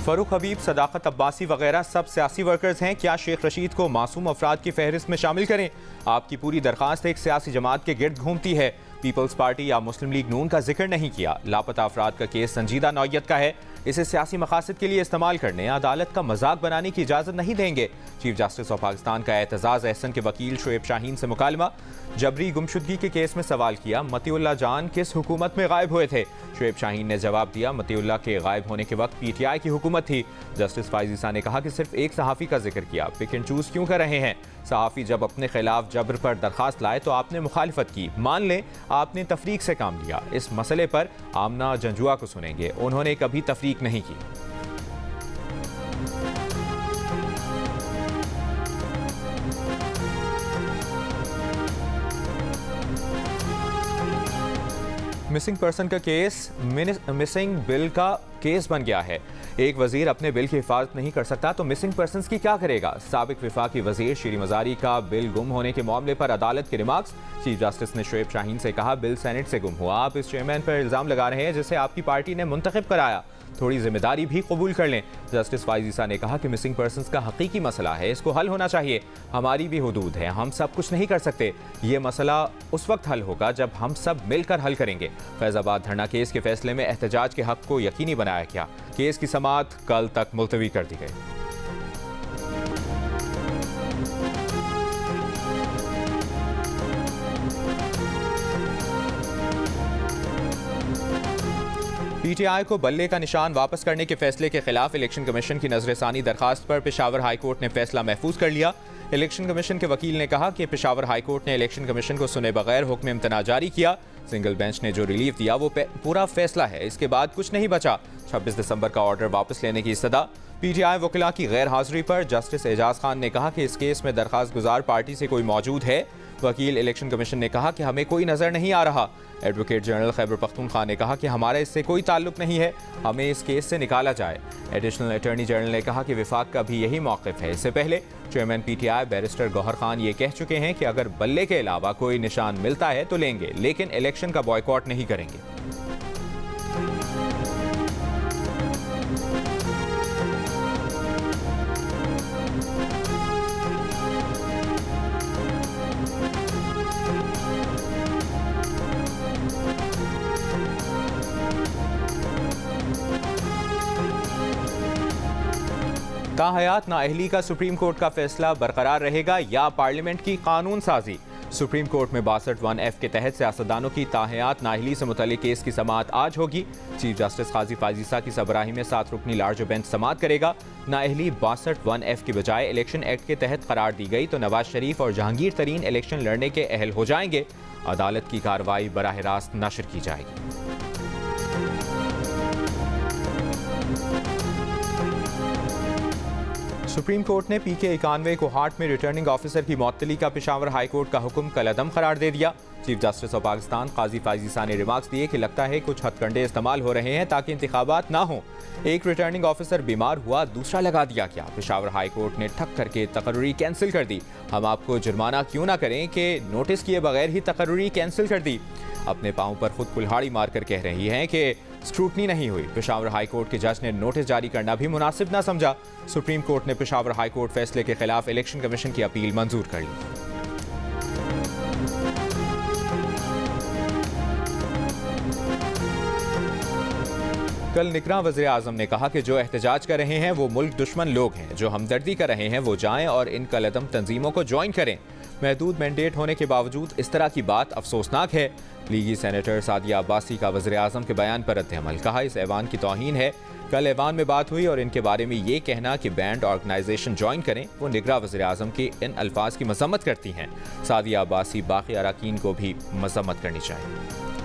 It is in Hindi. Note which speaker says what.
Speaker 1: फरूख हबीब, सदाकत अब्बासी वगैरह सब सियासी वर्कर्स हैं। क्या शेख रशीद को मासूम अफराद की फहरिस्त में शामिल करें? आपकी पूरी दरखास्त एक सियासी जमात के गिर्द घूमती है। पीपल्स पार्टी या मुस्लिम लीग नून का जिक्र नहीं किया। लापता अफराद का केस संजीदा नौयत का है, इसे सियासी मकासद के लिए इस्तेमाल करने, अदालत का मजाक बनाने की इजाज़त नहीं देंगे। चीफ जस्टिस ऑफ पाकिस्तान का एतजाज़ अहसन के वकील शोएब शाहीन से मुकालमा। जबरी गुमशुदगी के केस में सवाल किया, मतीउल्लाह जान किस हुकूमत में गायब हुए थे? शोएब शाहीन ने जवाब दिया, मतीउल्लाह के गायब होने के वक्त PTI की हुकूमत थी। जस्टिस फाइज ईसा ने कहा कि सिर्फ एक सहाफ़ी का जिक्र किया, पिक एंड चूज़ क्यों कर रहे हैं? सहाफ़ी जब अपने खिलाफ जबर पर दरखास्त लाए तो आपने मुखालिफत की। मान लें आपने तफरीक से काम लिया। इस मसले पर आमना जंजुआ को सुनेंगे, उन्होंने कभी तफरीक नहीं की। मिसिंग पर्सन का केस मिसिंग बिल का केस बन गया है। एक वजीर अपने बिल की हिफाजत नहीं कर सकता तो मिसिंग पर्सन्स की क्या करेगा? साबिक विफाकी वजीर शीरी मजारी का बिल गुम होने के मामले पर अदालत के रिमार्क्स। चीफ जस्टिस ने शोएब शाहीन से कहा, बिल सेनेट से गुम हुआ, आप इस चेयरमैन पर इल्जाम लगा रहे हैं जिसे आपकी पार्टी ने मुंतखब कराया, थोड़ी जिम्मेदारी भी कबूल कर लें। जस्टिस फाइज ईसा ने कहा कि मिसिंग पर्सन्स का हकीकी मसला है, इसको हल होना चाहिए। हमारी भी हुदूद है, हम सब कुछ नहीं कर सकते। ये मसला उस वक्त हल होगा जब हम सब मिलकर हल करेंगे। फैजाबाद धरना केस के फैसले में एहतजाज के हक को यकीनी बनाया गया। केस की समाअत कल तक मुलतवी कर दी गई। PTI को बल्ले का निशान वापस करने के फैसले के खिलाफ इलेक्शन कमीशन की नजरसानी दरखास्त पर पेशावर हाई कोर्ट ने फैसला महफूज कर लिया। इलेक्शन कमीशन के वकील ने कहा कि पेशावर हाई कोर्ट ने इलेक्शन कमीशन को सुने बगैर हुक्म इम्तना जारी किया। सिंगल बेंच ने जो रिलीफ दिया वो पूरा फैसला है, इसके बाद कुछ नहीं बचा। 26 दिसंबर का ऑर्डर वापस लेने की इस्तदा। PTI वकीला की गैर हाजिरी पर जस्टिस एजाज खान ने कहा कि इस केस में दरखास्त गुजार पार्टी से कोई मौजूद है। वकील इलेक्शन कमीशन ने कहा कि हमें कोई नजर नहीं आ रहा। एडवोकेट जनरल खैबर पख्तूनख्वा ने कहा कि हमारा इससे कोई ताल्लुक नहीं है, हमें इस केस से निकाला जाए। एडिशनल अटॉर्नी जनरल ने कहा कि विफाक का भी यही मौक़िफ़ है। इससे पहले chairman PTI barrister Gauhar Khan ये कह चुके हैं कि अगर बल्ले के अलावा कोई निशान मिलता है तो लेंगे, लेकिन इलेक्शन का बॉयकॉट नहीं करेंगे। ताहयात नाअहली का सुप्रीम कोर्ट का फैसला बरकरार रहेगा या पार्लियामेंट की कानून साजी? सुप्रीम कोर्ट में 62(1)(f) के तहत सियासतदानों की ताहयात नाअहली से मुतल्लिक केस की समाअत आज होगी। चीफ जस्टिस काजी फाइज ईसा की सरबराही में 7 रुकनी लार्जर बेंच समाअत करेगा। नाअहली 62(1)(f) की बजाय इलेक्शन एक्ट के तहत करार दी गई तो नवाज शरीफ और जहांगीर तरीन इलेक्शन लड़ने के अहल हो जाएंगे। अदालत की कार्रवाई बराह रास्त नशर की जाएगी। सुप्रीम कोर्ट ने PK91 को हार्ट में रिटर्निंग ऑफिसर की मअतली का पेशावर हाई कोर्ट का हुक्म कलअदम करार दे दिया। चीफ जस्टिस ऑफ पाकिस्तान काजी फाइज ईसा ने रिमार्क्स दिए कि लगता है कुछ हथकंडे इस्तेमाल हो रहे हैं ताकि इंतखाबात ना हो। एक रिटर्निंग ऑफिसर बीमार हुआ, दूसरा लगा दिया गया। पेशावर हाई कोर्ट ने ठक करके तकर्री कैंसिल कर दी। हम आपको जुर्माना क्यों ना करें कि नोटिस किए बगैर ही तकर्री कैंसिल कर दी। अपने पाँव पर खुद कुल्हाड़ी मारकर कह रही हैं कि स्क्रूटनी नहीं हुई। पेशावर हाई कोर्ट के जज ने नोटिस जारी करना भी मुनासिब ना समझा। सुप्रीम कोर्ट ने पेशावर हाई कोर्ट फैसले के खिलाफ इलेक्शन कमीशन की अपील मंजूर कर ली। कल निगरान वज़ीर आज़म ने कहा कि जो एहतजाज कर रहे हैं वो मुल्क दुश्मन लोग हैं, जो हमदर्दी कर रहे हैं वो जाएं और इन कलअदम तंजीमों को ज्वाइन करें। महदूद मैंडेट होने के बावजूद इस तरह की बात अफसोसनाक है। लीगी सेनेटर सादिया अब्बासी का वज़ीर आज़म के बयान पर रद्द-ए-अमल, कहा इस ऐवान की तौहीन है। कल ऐवान में बात हुई और इनके बारे में ये कहना कि बैंड ऑर्गेनाइजेशन ज्वाइन करें, वो निगरान वज़ीर आज़म के इन अल्फाज की मज़म्मत करती हैं। सादिया अब्बासी बाकी अराकीन को भी मज़म्मत करनी चाहिए।